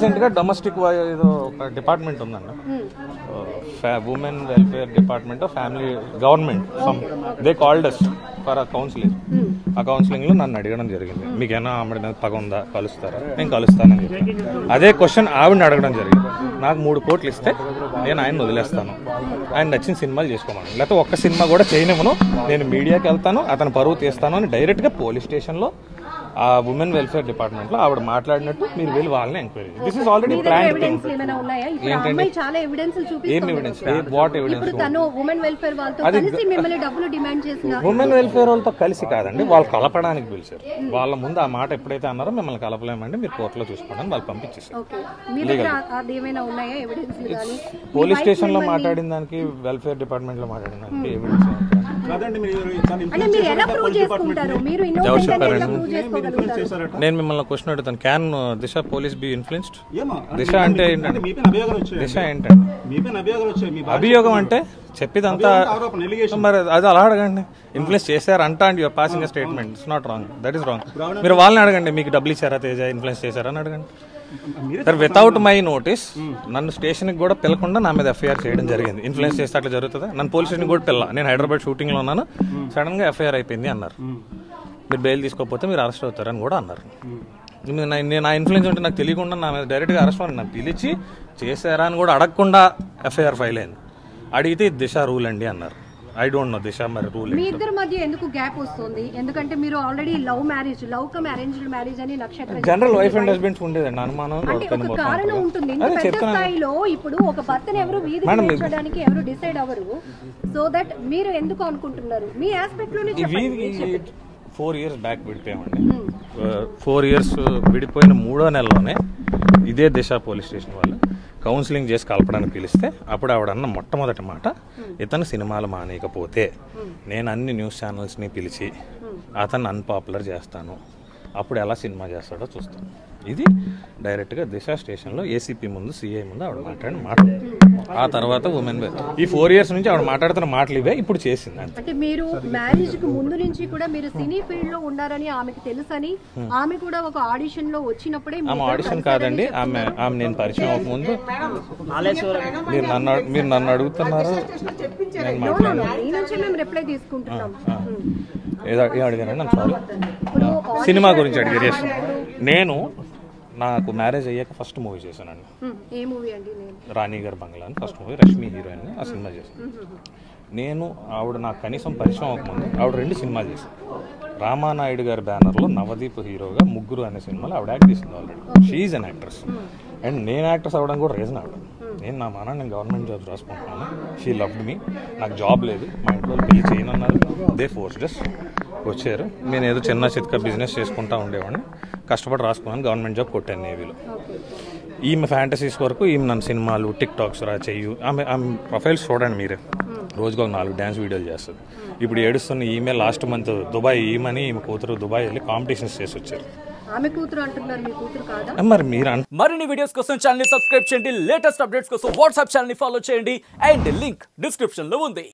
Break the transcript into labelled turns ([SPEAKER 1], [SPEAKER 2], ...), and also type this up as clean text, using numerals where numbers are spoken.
[SPEAKER 1] రీసెంట్గా డొమెస్టిక్ ఏదో ఒక డిపార్ట్మెంట్ ఉందండి, women welfare department of family government they called us for a counselling. ఆ కౌన్సిలింగ్లో నన్ను అడగడం జరిగింది, మీకేనా ఆమె మీద పగ ఉందా, కలుస్తారా? నేను కలుస్తానని చెప్పి అదే క్వశ్చన్ ఆవిడని అడగడం జరిగింది. నాకు 3 కోట్లు ఇస్తే నేను ఆయన వదిలేస్తాను, ఆయన నచ్చిన సినిమాలు చేసుకోమని, లేకపోతే ఒక్క సినిమా కూడా చేయనివ్వను, నేను మీడియాకి వెళ్తాను, అతను పరువు తీస్తాను అని డైరెక్ట్గా పోలీస్ స్టేషన్లో ఆ ఉమెన్ వెల్ఫేర్ డిపార్ట్మెంట్ లో ఆవిడ మాట్లాడినట్టు మీరు వెళ్ళి వాళ్ళని enquiry. This is already plan thing. ఏంటండి ఏం evidence? What evidence? Women welfare వాళ్ళతో కలిసి కాదండి, వాళ్ళు కలపడానికి పిలిచారు. వాళ్ళ ముందు ఆ మాట ఎప్పుడైతే అన్నారో మిమ్మల్ని కలపలేమండి, మీరు కోర్టులో చూసుకోండి వాళ్ళు పంపించేసారు. పోలీస్ స్టేషన్ లో మాట్లాడిన దానికి వెల్ఫేర్ డిపార్ట్మెంట్ లో మాట్లాడిన దానికి ఎవిడెన్స్ ఎవరు చెప్పారండి? నేను మిమ్మల్ని క్వశ్చన్ అడుగుతాను, can Disha police be influenced? Disha అంటే ఏంటండి? దిశ ఏంటండి? అభియోగం అంటే చెప్పేదంతా మరి అది అలా అడగండి. ఇన్ఫ్లుయెన్స్ చేశారంట and your passing statement it's not wrong, that is wrong. మీరు వాళ్ళని అడగండి, మీకు డబ్బులు ఇచ్చారా తేజ, ఇన్ఫ్లుయెన్స్ చేశారని అడగండి. సార్ వితౌట్ మై నోటీస్ నన్ను స్టేషన్కి కూడా పిలకుండా నా మీద ఎఫ్ఐఆర్ చేయడం జరిగింది. ఇన్ఫ్లుయెన్స్ చేస్తే అట్లా జరుగుతుందా? నన్ను పోలీస్ స్టేషన్ కూడా పిల్ల, నేను హైదరాబాద్ షూటింగ్లో ఉన్నాను, సడన్గా ఎఫ్ఐఆర్ అయిపోయింది అన్నారు. మీరు బెయిల్ తీసుకోకపోతే మీరు అరెస్ట్ అవుతారని కూడా అన్నారు. నేను నా ఇన్ఫ్లుయెన్స్ ఉంటే నాకు తెలియకుండా నా మీద డైరెక్ట్గా అరెస్ట్ అని నాకు పిలిచి చేశారా అని కూడా అడగకుండా ఎఫ్ఐఆర్ ఫైల్ అయింది. అడిగితే దిశ రూల్ అండి అన్నారు. ఐ డోంట్ నో దిశ మరి రూల్.
[SPEAKER 2] మీ ఇద్దరి మధ్య ఎందుకు గ్యాప్ వస్తుంది? ఎందుకంటే మీరు already love come arranged marriage అని నక్షత్ర
[SPEAKER 1] జనరల్ వైఫ్ అండ్ హస్బెండ్స్ ఉండేదండి అనుమానం.
[SPEAKER 2] కారణం ఉంటుంది స్థాయిలో. ఇప్పుడు ఒక భర్తను ఎవరు వీధికి చేర్చడానికి ఎవరు డిసైడ్ అవ్వరు. సో దట్ మీరు ఎందుకు అనుకుంటున్నారు? మీ ఆస్పెక్ట్ లోనే చెప్పండి.
[SPEAKER 1] 4 years బ్యాక్ విడిపోయామండి. 4 years విడిపోయిన 3వ నెలలోనే ఇదే దిశ పోలీస్ స్టేషన్ వాళ్ళు కౌన్సిలింగ్ చేసి కలపడానికి పిలిస్తే అప్పుడు ఆవిడన్న మొట్టమొదటి మాట, ఇతను సినిమాలు మానేయకపోతే నేను అన్ని న్యూస్ ఛానల్స్ని పిలిచి అతను అన్పాపులర్ చేస్తాను, అప్పుడు ఎలా సినిమా చేస్తాడో చూస్తాను. ఇది డైరెక్ట్గా దిశ స్టేషన్లో ఏసీపీ ముందు, సిఐ ముందు ఆవిడ మాట్లాడిన మాట. ఆ తర్వాత ఉమెన్ ఈ 4 years నుంచి ఆవిడ మాట్లాడుతున్న మాటలు ఇవే ఇప్పుడు చేసింది.
[SPEAKER 2] అంటే మీరు మ్యారేజ్ కు ముందు నుంచి కూడా మీరు సినీ ఫీల్డ్ లో ఉన్నారని ఆమెకు తెలుసని, ఆమె కూడా ఒక ఆడిషన్ లో వచ్చినప్పుడే.
[SPEAKER 1] ఆమె ఆడిషన్ కాదండి, ఆమె నేను పరిచయం అవ్వకముందు. మీరు నన్ను అడుగుతున్నారు, నేను
[SPEAKER 2] మాట్లాడాను. రిప్లై తీసుకుంటున్నాం.
[SPEAKER 1] ఏం అడిగానండి? నాకు సారీ, సినిమా గురించి అడిగారు. నేను నాకు మ్యారేజ్ అయ్యాక ఫస్ట్ మూవీ చేశానండి. రాణి గారి బంగ్లా అని ఫస్ట్ మూవీ, రష్మి హీరోయిన్. ఆ సినిమా చేశాను నేను. ఆవిడ నాకు కనీసం పరిచయం అవ్వకముందు ఆవిడ 2 సినిమాలు చేశాను. రామానాయుడు గారి బ్యానర్లో నవదీప్ హీరోగా ముగ్గురు అనే సినిమాలో ఆవిడ యాక్ట్ చేసింది already. She an actress. And నేను యాక్ట్రెస్ అవ్వడం కూడా రీజన్ ఆవిడ. నేను గవర్నమెంట్ జాబ్స్ రాసుకుంటున్నాను. She loved me. నాకు జాబ్ లేదు, మా ఇంట్లో పెళ్లి చేయనన్నారు. దే ఫోర్స్డ్ వచ్చారు. నేను ఏదో చిన్న చిత్క బిజినెస్ చేసుకుంటా ఉండేవాడిని, కష్టపడి రాసుకున్నాను, గవర్నమెంట్ జాబ్ కొట్టాను నేవీలో. ఈమె ఫ్యాంటసీస్ వరకు ఈమె నన్ను సినిమాలు, టిక్ టాక్స్ చెయ్యు. ఆమె ప్రొఫైల్స్ చూడండి మీరే, రోజుకు 4 డ్యాన్స్ వీడియోలు చేస్తుంది. ఇప్పుడు ఏడుస్తున్న ఈమె లాస్ట్ మంత్ దుబాయ్, ఈమెని ఈమె కూతురు దుబాయ్ వెళ్ళి కాంపిటీషన్స్ చేసి వచ్చారు.
[SPEAKER 2] ఆమె కూతురు అంటున్నారు, మీ కూతురు కాదా?
[SPEAKER 1] మరి మీరు
[SPEAKER 3] మరిన్ని వీడియోస్ కోసం ఛానల్ ని సబ్స్క్రైబ్ చేయండి, లేటెస్ట్ అప్డేట్స్ కోసం వాట్సాప్ ఛానల్ ని ఫాలో చేయండి, అండ్ లింక్ డిస్క్రిప్షన్ లో ఉంది.